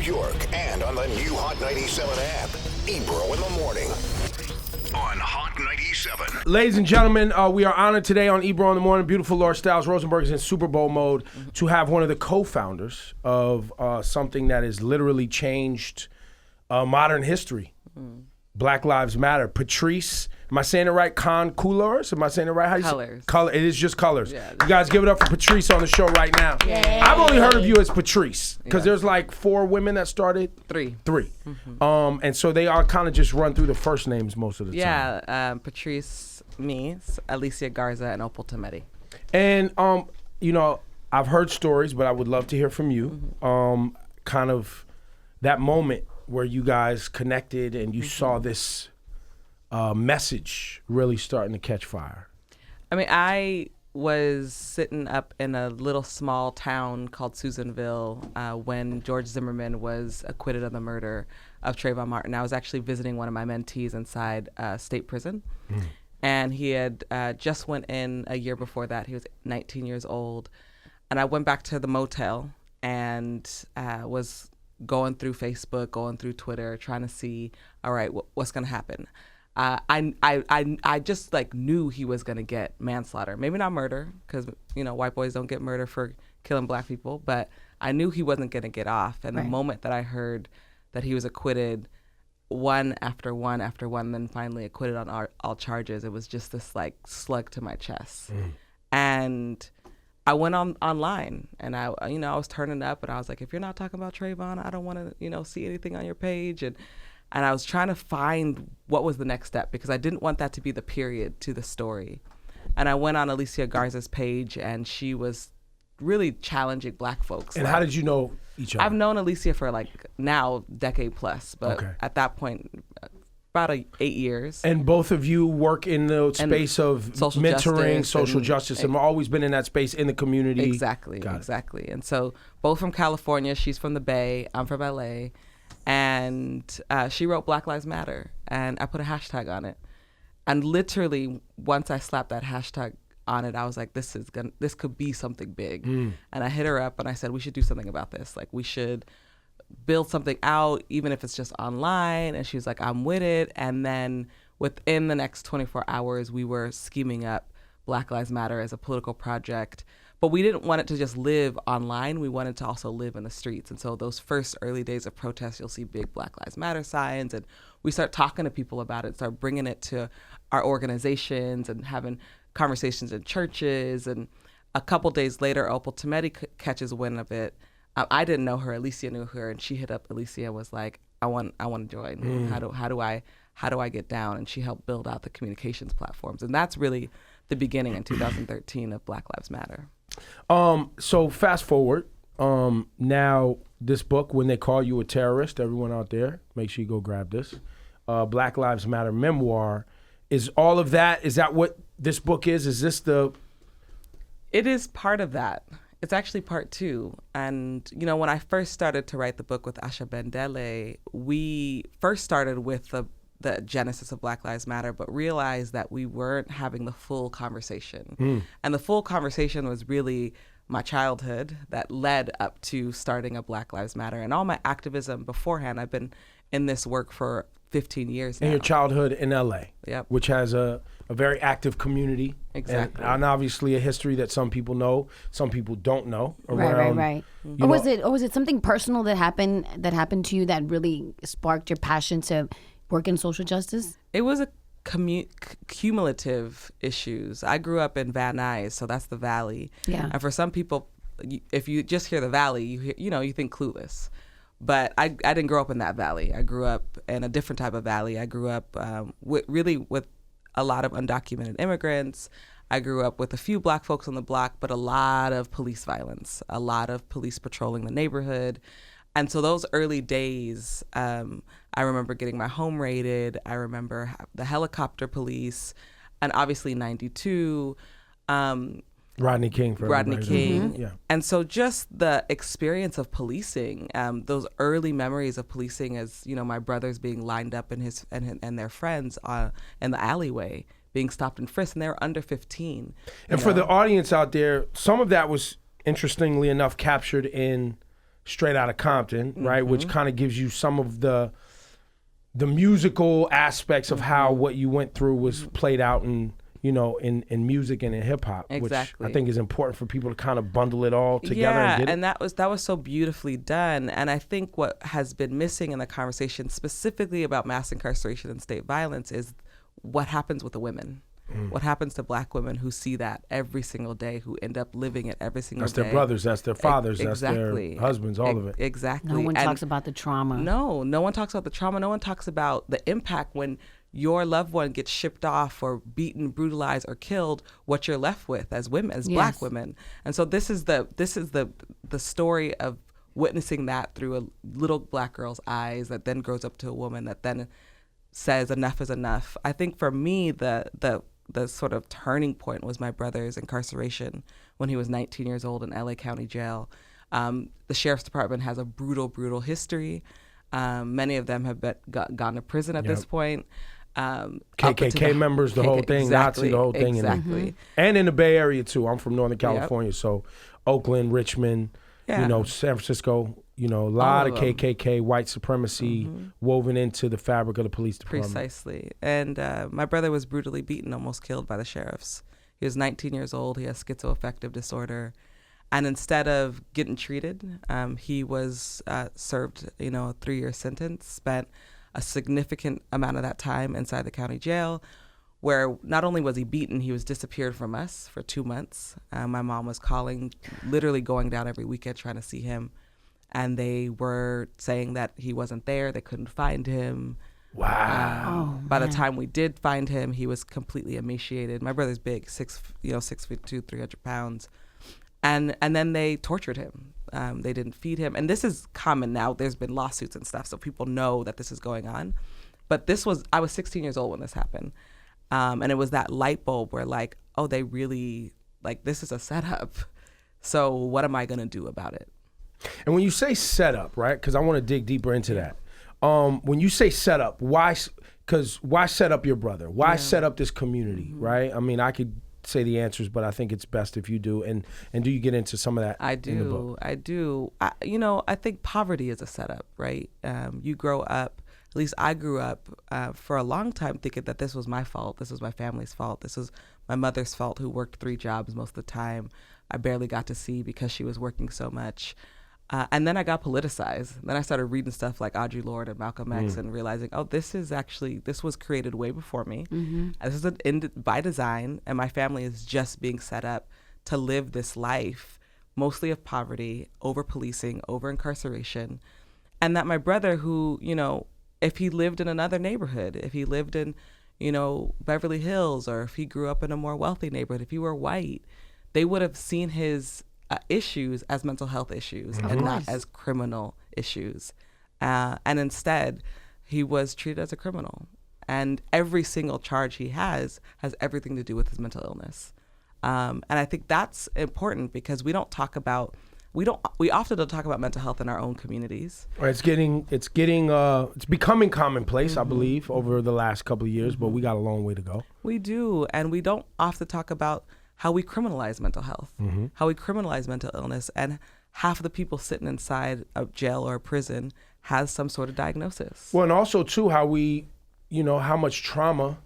York, and on the new Hot 97 app. Ebro in the morning on Hot 97. Ladies and gentlemen, we are honored today on Ebro in the morning. Beautiful Laura Stiles Rosenberg is in Super Bowl mode to have one of the co-founders of something that has literally changed modern history. Black Lives Matter. Patrisse, am I saying it right? Cullors? Am I saying it right? How you Cullors. Cullors. It is just Cullors. Yeah. You guys give it up for Patrisse on the show right now. Yay. I've only heard of you as Patrisse because Yeah. there's like 4 women that started. Three. And so they all kind of just run through the first names most of the time. Yeah, Patrisse, me, Alicia Garza, and Opal Tometi. And, you know, I've heard stories, but I would love to hear from you. Kind of that moment where you guys connected and you saw this message really starting to catch fire. I mean, I was sitting up in a little small town called Susanville when George Zimmerman was acquitted of the murder of Trayvon Martin. I was actually visiting one of my mentees inside state prison. And he had just went in a year before that. He was 19 years old. And I went back to the motel and was going through Facebook, going through Twitter, trying to see, all right, what's going to happen. I just like knew he was going to get manslaughter, maybe not murder, because you know white boys don't get murder for killing black people, but I knew he wasn't going to get off. And the moment that I heard that he was acquitted, one after one after one, then finally acquitted on all charges, it was just this like slug to my chest. And I went online and I was turning up and I was like, if you're not talking about Trayvon, I don't want to, see anything on your page. And I was trying to find what was the next step because I didn't want that to be the period to the story. And I went on Alicia Garza's page and she was really challenging black folks. And how did you know each other? I've known Alicia for like now decade plus, but at that point, about 8 years. And both of you work in the space of social mentoring, justice social justice, and always been in that space in the community. Exactly. And so both from California, she's from the Bay, I'm from LA, and she wrote Black Lives Matter, and I put a hashtag on it. And literally, once I slapped that hashtag on it, I was like, this could be something big. And I hit her up and I said, we should do something about this. Like, we should build something out, even if it's just online. And she was like, I'm with it. And then within the next 24 hours, we were scheming up Black Lives Matter as a political project. But we didn't want it to just live online. We wanted to also live in the streets. And so those first early days of protests, you'll see big Black Lives Matter signs. And we start talking to people about it, start bringing it to our organizations and having conversations in churches. And a couple days later, Opal Tometi catches wind of it. I didn't know her. Alicia knew her, and she hit up Alicia and was like, "I want to join. How do I get down?" And she helped build out the communications platforms, and that's really the beginning in 2013 of Black Lives Matter. So fast forward. Now this book, When They Call You a Terrorist, everyone out there, make sure you go grab this. Black Lives Matter memoir. Is all of that? Is that what this book is? Is this the? It is part of that. It's actually part 2. And, when I first started to write the book with Asha Bendele, we first started with the genesis of Black Lives Matter, but realized that we weren't having the full conversation. And the full conversation was really my childhood that led up to starting a Black Lives Matter. And all my activism beforehand, I've been in this work for 15 years now. In your childhood in LA, which has a very active community. Exactly. And obviously a history that some people know, some people don't know. Right. Or was it something personal that happened to you that really sparked your passion to work in social justice? It was a cumulative issues. I grew up in Van Nuys, so that's the Valley. Yeah. And for some people, if you just hear the Valley, you think Clueless. But I didn't grow up in that valley. I grew up in a different type of valley. I grew up with a lot of undocumented immigrants. I grew up with a few black folks on the block, but a lot of police violence, a lot of police patrolling the neighborhood. And so those early days, I remember getting my home raided. I remember the helicopter police, and obviously 92. Rodney King. Yeah. And so just the experience of policing, those early memories of policing as, my brothers being lined up and their friends in the alleyway, being stopped and frisked, and they were under 15. And for the audience out there, some of that was, interestingly enough, captured in Straight Outta Compton, right? Which kind of gives you some of the musical aspects of how what you went through was played out in music and in hip hop, Exactly. which I think is important for people to kind of bundle it all together. Yeah, and get it. and that was so beautifully done. And I think what has been missing in the conversation specifically about mass incarceration and state violence is what happens with the women. What happens to Black women who see that every single day, who end up living it every single day. That's their brothers, that's their fathers, Exactly. that's their husbands, all of it. Exactly. No one talks about the trauma. No one talks about the trauma. No one talks about the impact when your loved one gets shipped off or beaten, brutalized, or killed, what you're left with as women, as Black women. And so this is the story of witnessing that through a little Black girl's eyes that then grows up to a woman that then says enough is enough. I think for me, the sort of turning point was my brother's incarceration when he was 19 years old in LA County Jail. The sheriff's department has a brutal history. Many of them have gone to prison at this point. KKK members, the whole thing, Nazi, the whole thing. Exactly. And in the Bay Area too. I'm from Northern California, so Oakland, Richmond, San Francisco, a lot of KKK, white supremacy woven into the fabric of the police department. Precisely. And my brother was brutally beaten, almost killed by the sheriffs. He was 19 years old. He has schizoaffective disorder. And instead of getting treated, he was served, a 3-year sentence, spent a significant amount of that time inside the county jail, where not only was he beaten, he was disappeared from us for 2 months. My mom was calling, literally going down every weekend trying to see him. And they were saying that he wasn't there. They couldn't find him. Wow. By the time we did find him, he was completely emaciated. My brother's big, 6'2", 300 pounds. And then they tortured him. They didn't feed him. And this is common now. There's been lawsuits and stuff, so people know that this is going on. But I was 16 years old when this happened. And it was that light bulb where they really, this is a setup. So what am I going to do about it? And when you say setup, right? Because I want to dig deeper into that. When you say setup, why set up your brother? Why set up this community, right? I mean, I could say the answers, but I think it's best if you do. And do you get into some of that? I do. In the book? I do. I think poverty is a setup, right? You grow up. At least I grew up for a long time thinking that this was my fault. This was my family's fault. This was my mother's fault, who worked 3 jobs most of the time. I barely got to see because she was working so much. And then I got politicized. Then I started reading stuff like Audre Lorde and Malcolm X and realizing, this was created way before me. This is by design, and my family is just being set up to live this life, mostly of poverty, over policing, over incarceration. And that my brother, who, if he lived in another neighborhood, if he lived in, Beverly Hills, or if he grew up in a more wealthy neighborhood, if he were white, they would have seen his issues as mental health issues and not as criminal issues. And instead, he was treated as a criminal. And every single charge he has everything to do with his mental illness. And I think that's important because we often don't talk about mental health in our own communities. It's becoming commonplace, I believe, over the last couple of years, but we got a long way to go. We do, and we don't often talk about how we criminalize mental health, how we criminalize mental illness, and half of the people sitting inside a jail or a prison has some sort of diagnosis. Well, and also too, how how much trauma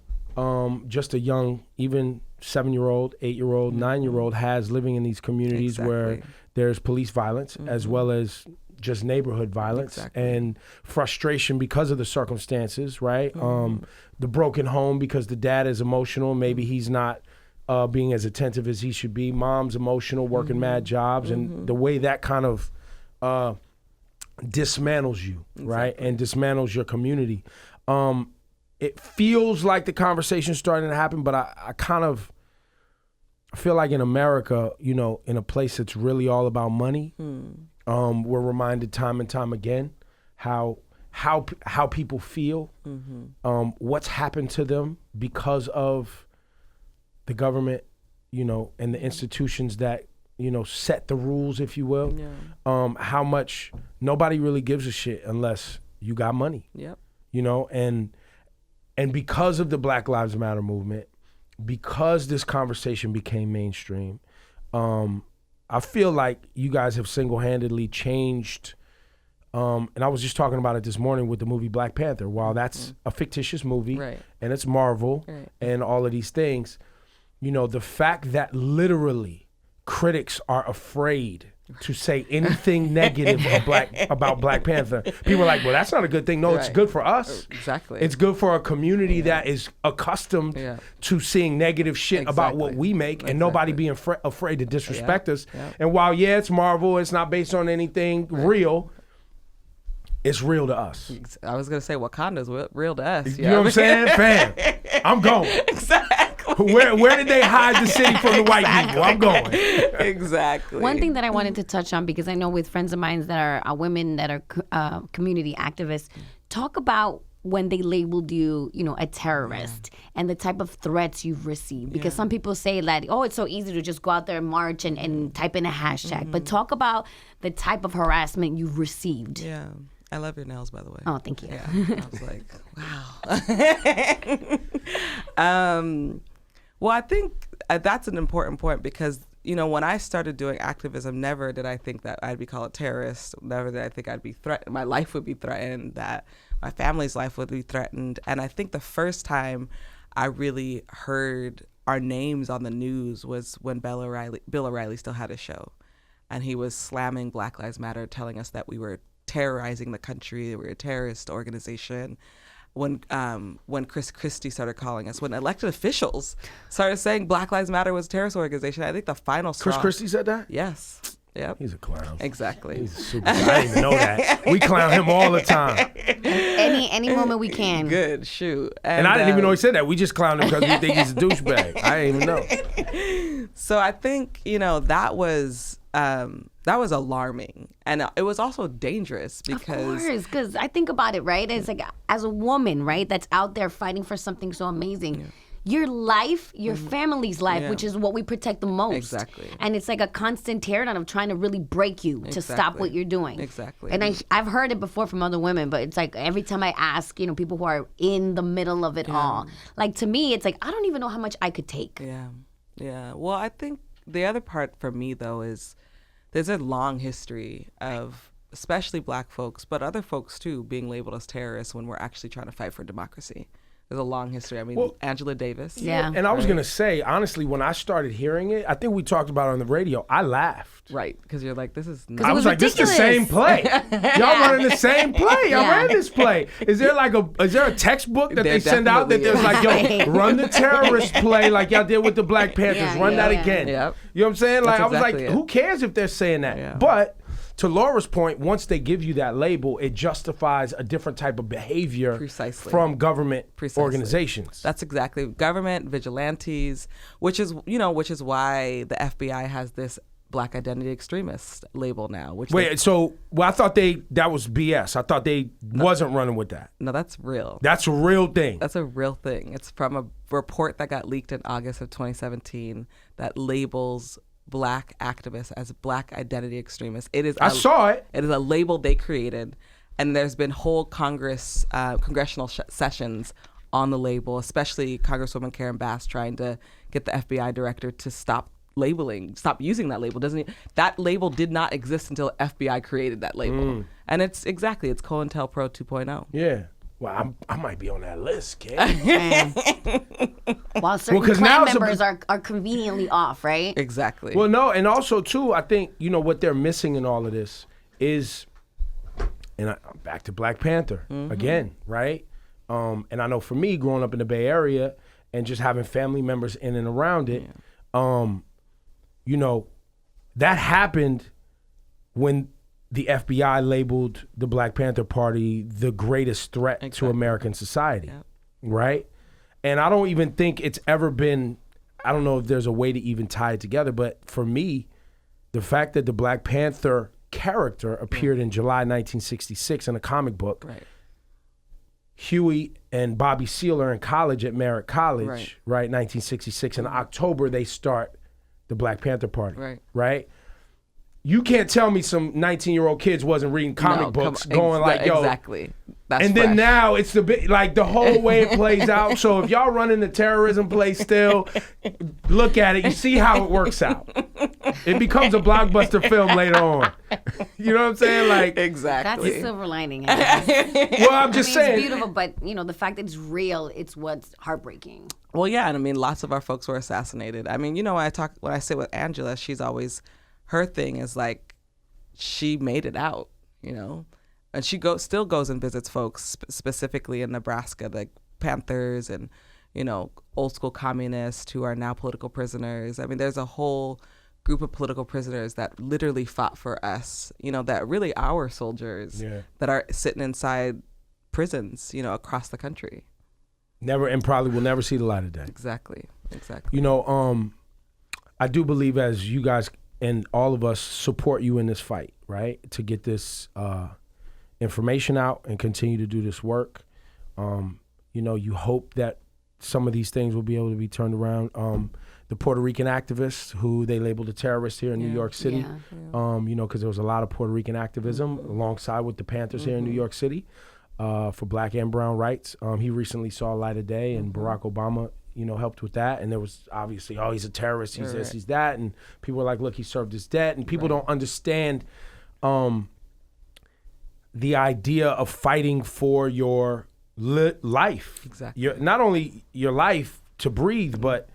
just a young, even 7-year-old, 8-year-old, 9-year-old has living in these communities where there's police violence as well as just neighborhood violence and frustration because of the circumstances, right? The broken home because the dad is emotional, maybe he's not being as attentive as he should be. Mom's emotional, working mad jobs, and the way that kind of dismantles you, right? And dismantles your community. It feels like the conversation's starting to happen, but I feel like in America, in a place that's really all about money, we're reminded time and time again how people feel, what's happened to them because of the government, and the institutions that, set the rules, if you will. How much nobody really gives a shit unless you got money. And because of the Black Lives Matter movement, because this conversation became mainstream, I feel like you guys have single-handedly changed. And I was just talking about it this morning with the movie Black Panther. While that's a fictitious movie, and it's Marvel and all of these things, you know, the fact that literally critics are afraid to say anything negative about Black Panther. People are like, well, that's not a good thing. No, it's good for us. Exactly. It's good for a community that is accustomed to seeing negative shit about what we make and nobody being afraid to disrespect us. And while, it's Marvel, it's not based on anything real, it's real to us. I was going to say Wakanda's real to us. You know what I'm saying? Fam, I'm going. Exactly. Where did they hide the city from the white people? I'm going. Exactly. One thing that I wanted to touch on, because I know with friends of mine that are women that are community activists, talk about when they labeled you, you know, a terrorist and the type of threats you've received. Because some people say that, oh, it's so easy to just go out there and march and type in a hashtag. But talk about the type of harassment you've received. Yeah. I love your nails, by the way. Oh, thank you. Yeah. I was like, wow. Well, I think that's an important point because, you know, when I started doing activism, never did I think that I'd be called a terrorist. Never did I think I'd be threatened. My life would be threatened, that my family's life would be threatened. And I think the first time I really heard our names on the news was when Bill O'Reilly still had a show. And he was slamming Black Lives Matter, telling us that we were terrorizing the country, we're a terrorist organization. When Chris Christie started calling us, when elected officials started saying Black Lives Matter was a terrorist organization, I think the final straw. Chris Christie said that? Yes. Yep. He's a clown. Exactly. He's a super. I didn't even know that. We clown him all the time. Any moment we can. Good, shoot. And I didn't even know he said that. We just clowned him because we think he's a douchebag. I didn't even know. So I think, you know, that was alarming, and it was also dangerous because. Of course, because I think about it, right? It's like as a woman, right, that's out there fighting for something so amazing. Your life, your family's life, which is what we protect the most. Exactly. And it's like a constant teardown of trying to really break you to stop what you're doing. Exactly. And I've heard it before from other women, but it's like every time I ask, you know, people who are in the middle of it all, like to me, it's like, I don't even know how much I could take. Yeah. Yeah. Well, I think the other part for me, though, is there's a long history of especially Black folks, but other folks too, being labeled as terrorists when we're actually trying to fight for democracy. There's a long history. I mean, Angela Davis. Yeah. And I was going to say, honestly, when I started hearing it, I think we talked about it on the radio, I laughed. Right, because you're like, this is not. I was like, this is the same play. Y'all running the same play. I ran this play. Is there a textbook that they send out that there's like, yo, run the terrorist play like y'all did with the Black Panthers. Run that again. Yep. You know what I'm saying? Like, That's I was exactly like, it. who cares if they're saying that? Yeah. But to Laura's point, once they give you that label, it justifies a different type of behavior from government organizations. That's exactly government, vigilantes, which is why the FBI has this Black identity extremist label now. I thought that was BS. I thought they wasn't running with that. No, that's real. That's a real thing. That's a real thing. It's from a report that got leaked in August of 2017 that labels Black activists as Black identity extremists. I saw it. It is a label they created, and there's been whole congressional sessions on the label, especially Congresswoman Karen Bass trying to get the FBI director to stop using that label. That label did not exist until FBI created that label. And it's COINTELPRO 2.0. Yeah. Well, I might be on that list, kid. While certain Klan members are conveniently off, right? Exactly. Well, no, and also, too, I think, you know, what they're missing in all of this is, and I'm back to Black Panther again, right? And I know for me, growing up in the Bay Area and just having family members in and around it, you know, that happened when the FBI labeled the Black Panther Party the greatest threat to American society, right? And I don't even think it's ever been, I don't know if there's a way to even tie it together, but for me, the fact that the Black Panther character appeared in July 1966 in a comic book, Huey and Bobby Seale are in college at Merritt College, right? 1966. In October, they start the Black Panther Party, right? You can't tell me some 19-year-old kids wasn't reading comic books going like, yo, That's and fresh. then now it's the whole way it plays out. So if y'all running the terrorism play still, look at it. You see how it works out. It becomes a blockbuster film later on. You know what I'm saying? Like Exactly. That's a silver lining. I guess. Well, I'm just saying. It's beautiful, but the fact that it's real, it's what's heartbreaking. Well, yeah, and I mean, lots of our folks were assassinated. I mean, when I sit with Angela, she's always, her thing is like, she made it out, and she still goes and visits folks specifically in Nebraska, like Panthers and, old school communists who are now political prisoners. I mean, there's a whole group of political prisoners that literally fought for us, that really our soldiers that are sitting inside prisons, across the country. Never, and probably will never see the light of day. Exactly. I do believe as you guys and all of us support you in this fight, right? To get this information out and continue to do this work. You hope that some of these things will be able to be turned around. The Puerto Rican activists who they labeled a terrorist here in New York City, because there was a lot of Puerto Rican activism alongside with the Panthers here in New York City. For black and brown rights. He recently saw light of day, and Barack Obama, helped with that. And there was obviously, he's a terrorist, he's this, he's that. And people were like, look, he served his debt. And people don't understand the idea of fighting for your life. Exactly. Not only your life to breathe, but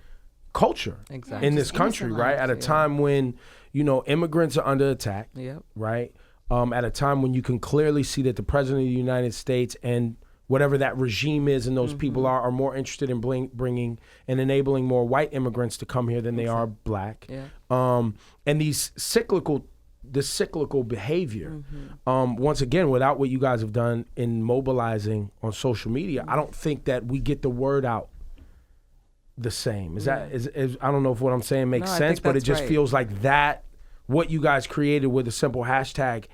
culture in this country, right? At a time when, immigrants are under attack, right? At a time when you can clearly see that the president of the United States and whatever that regime is and those people are more interested in bringing and enabling more white immigrants to come here than they are black. And this cyclical behavior, once again, without what you guys have done in mobilizing on social media, I don't think that we get the word out the same. Is I don't know if what I'm saying makes sense, but it just feels like that. What you guys created with a simple hashtag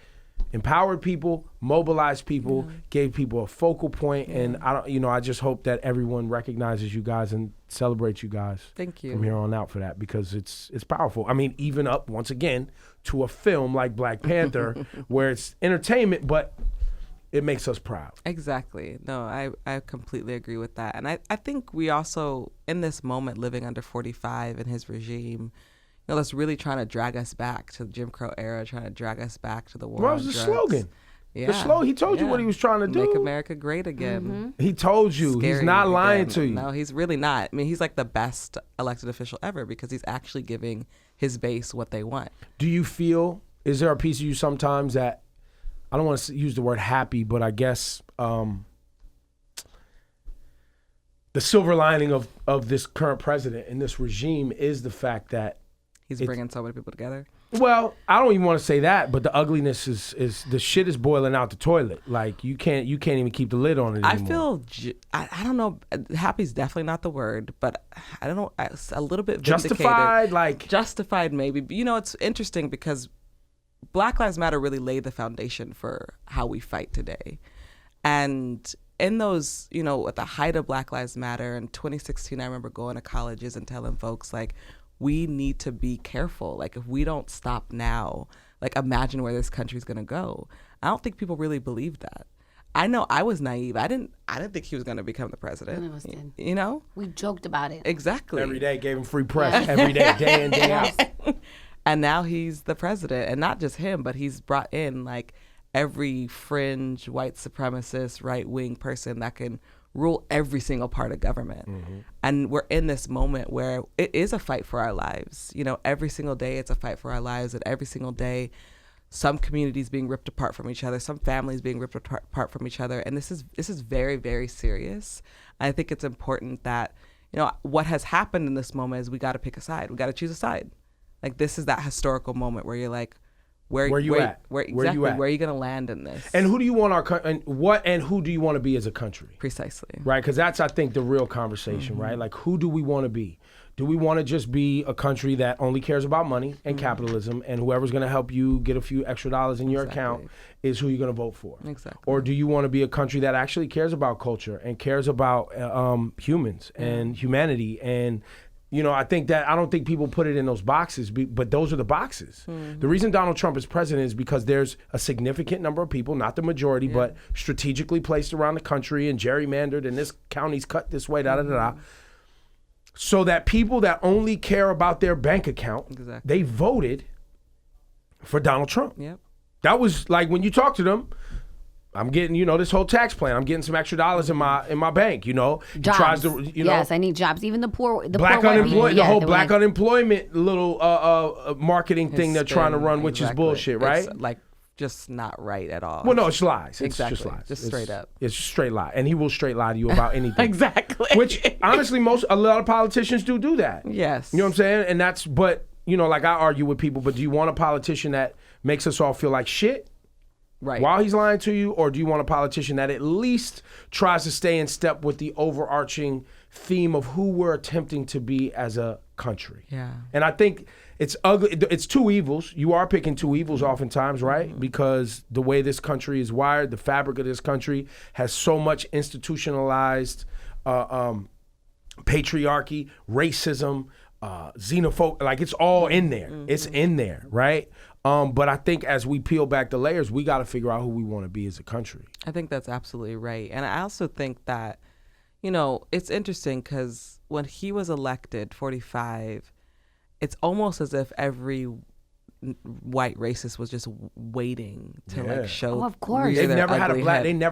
empowered people, mobilized people, gave people a focal point, and I just hope that everyone recognizes you guys and celebrates you guys. Thank you. From here on out for that, because it's powerful. I mean, even up once again to a film like Black Panther, where it's entertainment, but it makes us proud. Exactly. No, I completely agree with that, and I think we also, in this moment, living under 45 and his regime, that's really trying to drag us back to the Jim Crow era, trying to drag us back to the war on drugs. What was the slogan? Yeah. He told you what he was trying to do. Make America great again. He told you. Scary he's not lying again. to you. No, he's really not. I mean, he's like the best elected official ever because he's actually giving his base what they want. Do you feel, is there a piece of you sometimes that, I don't want to use the word happy, but I guess the silver lining of this current president and this regime is the fact that he's bringing so many people together. Well, I don't even want to say that, but the ugliness is the shit is boiling out the toilet. Like you can't even keep the lid on it anymore. I don't know. Happy's definitely not the word, but I don't know. A little bit vindicated. Justified, maybe. But, it's interesting because Black Lives Matter really laid the foundation for how we fight today, and in those, at the height of Black Lives Matter in 2016, I remember going to colleges and telling folks like, we need to be careful. Like, if we don't stop now, like, imagine where this country's gonna go. I don't think people really believed that. I know I was naive. I didn't think he was gonna become the president. None of us did. We joked about it. Exactly. Every day gave him free press. Every day, day in, day out. And now he's the president, and not just him, but he's brought in like every fringe white supremacist right wing person that can rule every single part of government. And we're in this moment where it is a fight for our lives. Every single day it's a fight for our lives, and every single day some communities being ripped apart from each other, some families being ripped apart from each other. And this is very, very serious. I think it's important that, what has happened in this moment is we got to pick a side. We got to choose a side. Like, this is that historical moment where you're like, where you at? Where you going to land in this? And who do you want who do you want to be as a country? Precisely. Right, because that's, I think, the real conversation, right? Like, who do we want to be? Do we want to just be a country that only cares about money and capitalism, and whoever's going to help you get a few extra dollars in your account is who you're going to vote for? Exactly. Or do you want to be a country that actually cares about culture and cares about humans and humanity and I think that I don't think people put it in those boxes, but those are the boxes. The reason Donald Trump is president is because there's a significant number of people, not the majority, but strategically placed around the country and gerrymandered, and this county's cut this way, so that people that only care about their bank account, they voted for Donald Trump. Yep. That was like when you talk to them, I'm getting, this whole tax plan. I'm getting some extra dollars in my bank, Jobs. He tries to, Yes, I need jobs. Even the poor, black unemployment, the whole black unemployment little marketing thing they're trying to run, which is bullshit, right? It's like just not right at all. Well, no, it's lies. It's exactly. just lies. Just straight up. It's just straight lie, and he will straight lie to you about anything. Exactly. Which honestly, a lot of politicians do that. Yes. You know what I'm saying? And that's, but like I argue with people, but do you want a politician that makes us all feel like shit? Right. While he's lying to you, or do you want a politician that at least tries to stay in step with the overarching theme of who we're attempting to be as a country? Yeah. And I think it's ugly. It's two evils. You are picking two evils oftentimes, right? Because the way this country is wired, the fabric of this country has so much institutionalized patriarchy, racism, xenophobia. Like it's all in there. It's in there, right? But I think as we peel back the layers, we got to figure out who we want to be as a country. I think that's absolutely right. And I also think that, it's interesting because when he was elected, 45, it's almost as if every white racist was just waiting to show. Oh, of course. They never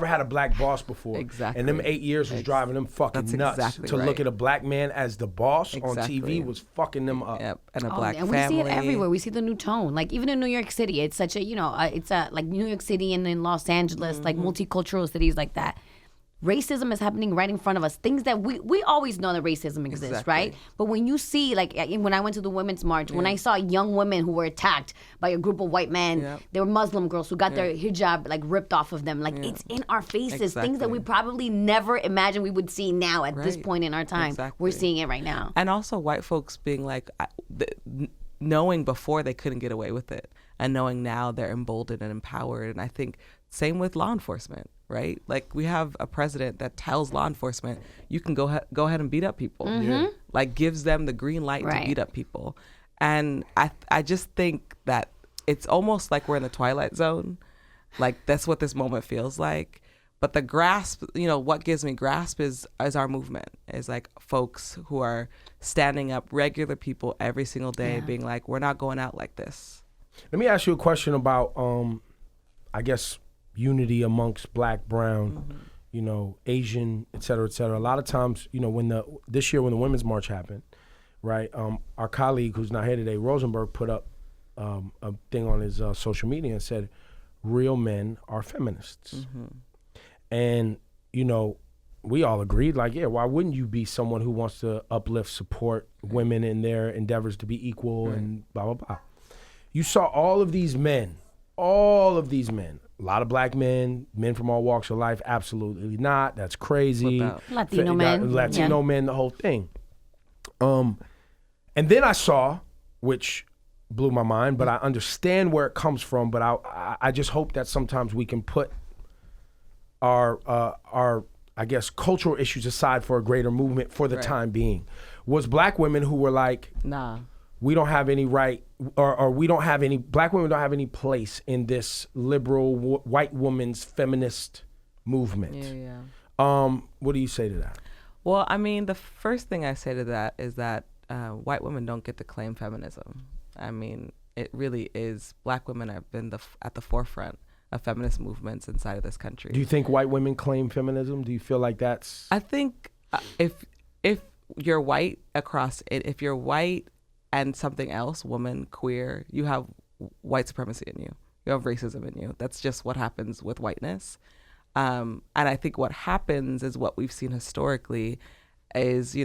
had a black boss before. Exactly. And them 8 years was driving them fucking nuts. Exactly to look at a black man as the boss on TV was fucking them up. Yep. And a black and family. we see it everywhere. We see the new tone. Like even in New York City, it's such a, it's a like New York City and in Los Angeles, like multicultural cities like that. Racism is happening right in front of us. Things that we always know that racism exists, right? But when you see, like when I went to the Women's March, when I saw young women who were attacked by a group of white men, they were Muslim girls who got their hijab like ripped off of them. Like it's in our faces. Things that we probably never imagined we would see now at this point in our time. We're seeing it right now. And also white folks being like, knowing before they couldn't get away with it, and knowing now they're emboldened and empowered. And I think same with law enforcement, right? Like we have a president that tells law enforcement, you can go ahead and beat up people. Like gives them the green light to beat up people. And I just think that it's almost like we're in the Twilight Zone. Like that's what this moment feels like. But the grasp, what gives me grasp is our movement. Is like folks who are standing up, regular people every single day being like, we're not going out like this. Let me ask you a question about, I guess, unity amongst black, brown, Asian, et cetera, et cetera. A lot of times, this year when the Women's March happened, right, our colleague who's not here today, Rosenberg, put up a thing on his social media and said, real men are feminists. And, we all agreed, like, why wouldn't you be someone who wants to uplift, support women in their endeavors to be equal and blah, blah, blah. You saw all of these men, a lot of black men from all walks of life, absolutely not. That's crazy. Latino men. Latino men, the whole thing. And then I saw, which blew my mind, but I understand where it comes from, but I just hope that sometimes we can put our I guess, cultural issues aside for a greater movement for the time being. Was black women who were like, nah, we don't have any right, or we don't have any, black women don't have any place in this liberal white woman's feminist movement. What do you say to that? Well, I mean, the first thing I say to that is that white women don't get to claim feminism. I mean, it really is, black women have been at the forefront of feminist movements inside of this country. Do you think white women claim feminism? Do you feel like that's... I think if you're white across it, if you're white and something else, woman, queer, you have white supremacy in you. You have racism in you. That's just what happens with whiteness. And I think what happens is what we've seen historically is,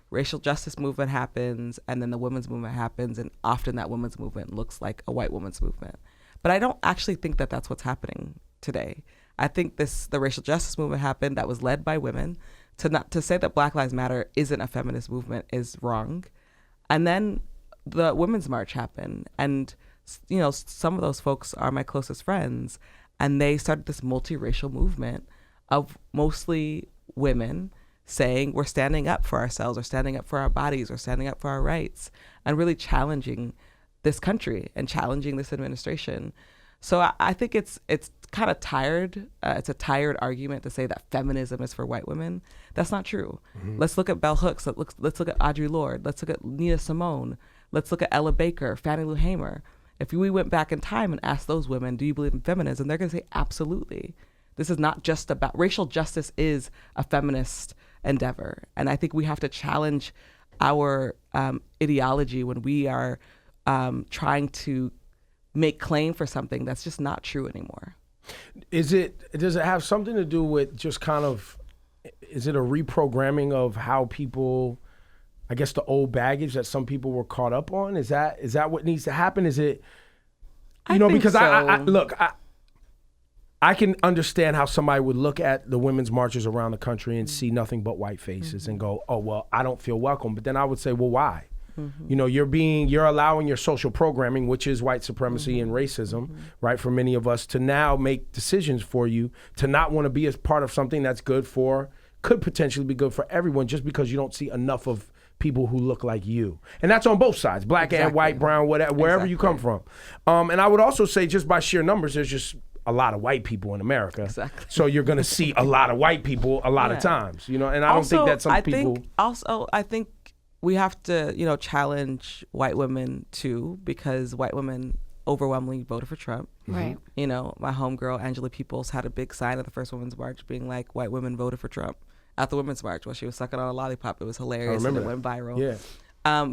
racial justice movement happens, and then the women's movement happens, and often that women's movement looks like a white woman's movement. But I don't actually think that that's what's happening today. I think the racial justice movement happened that was led by women. To say that Black Lives Matter isn't a feminist movement is wrong. And then the Women's March happened, and some of those folks are my closest friends, and they started this multiracial movement of mostly women saying we're standing up for ourselves, or standing up for our bodies, or standing up for our rights, and really challenging this country and challenging this administration. So I think it's kind of tired. It's a tired argument to say that feminism is for white women. That's not true. Let's look at Bell Hooks. Let's look at Audre Lorde. Let's look at Nina Simone. Let's look at Ella Baker, Fannie Lou Hamer. If we went back in time and asked those women, do you believe in feminism? They're going to say absolutely. This is not just about racial justice, is a feminist endeavor. And I think we have to challenge our ideology when we are trying to make claim for something that's just not true anymore. Does it have something to do with just kind of, is it a reprogramming of how people, I guess, the old baggage that some people were caught up on? Is that what needs to happen? Is it, because so. I can understand how somebody would look at the women's marches around the country and see nothing but white faces and go, oh, well, I don't feel welcome. But then I would say, well, why? You're allowing your social programming, which is white supremacy and racism, right, for many of us to now make decisions for you to not want to be a part of something that's could potentially be good for everyone, just because you don't see enough of people who look like you. And that's on both sides, black and white, brown, whatever, wherever you come from. And I would also say, just by sheer numbers, there's just a lot of white people in America. Exactly. So you're going to see a lot of white people a lot of times, and I don't think that some people... I think we have to, challenge white women too, because white women overwhelmingly voted for Trump. Right. My homegirl, Angela Peoples, had a big sign at the first Women's March being like, white women voted for Trump at the Women's March while she was sucking on a lollipop. It was hilarious and it went viral. Yeah.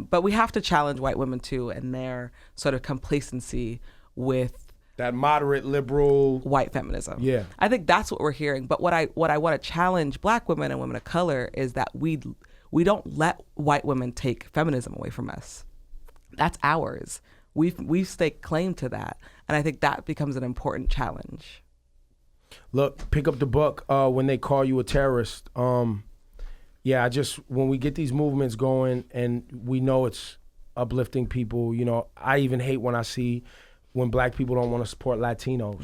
But we have to challenge white women too and their sort of complacency with that moderate liberal white feminism. Yeah. I think that's what we're hearing. But what I want to challenge black women and women of color is that we don't let white women take feminism away from us. That's ours. We've staked claim to that. And I think that becomes an important challenge. Look, pick up the book, When They Call You a Terrorist. When we get these movements going and we know it's uplifting people, I even hate when I see when black people don't want to support Latinos,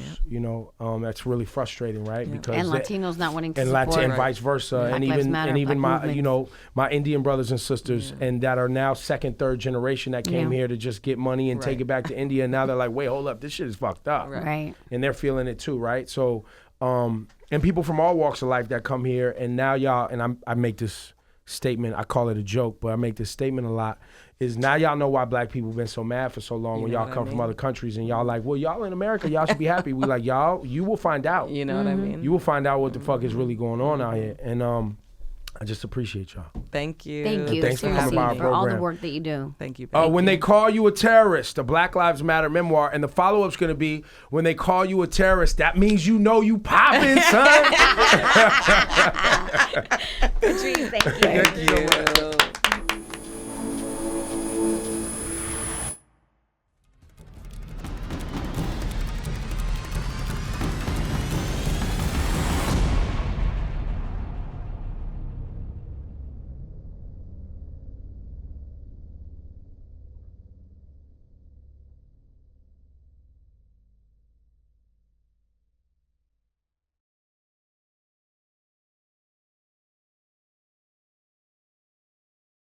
that's really frustrating, right? Because and Latinos not wanting to support, and vice versa, and even my my Indian brothers and sisters, and that are now second, third generation that came here to just get money and take it back to India, and now they're like, wait, hold up, this shit is fucked up, right? And they're feeling it too, right? So, and people from all walks of life that come here, and now y'all, and I make this statement, I call it a joke, but I make this statement a lot, is now y'all know why black people been so mad for so long when y'all come from other countries and y'all like, well, y'all in America, y'all should be happy. We like, y'all, you will find out. You know what I mean? You will find out what the fuck is really going on out here. And I just appreciate y'all. Thank you. Thank you. Thanks for coming by our program. For all the work that you do. Thank you. When They Call You a Terrorist, a Black Lives Matter memoir, and the follow-up's going to be, when they call you a terrorist, that means you poppin', son. Patrisse, thank you. Thank you.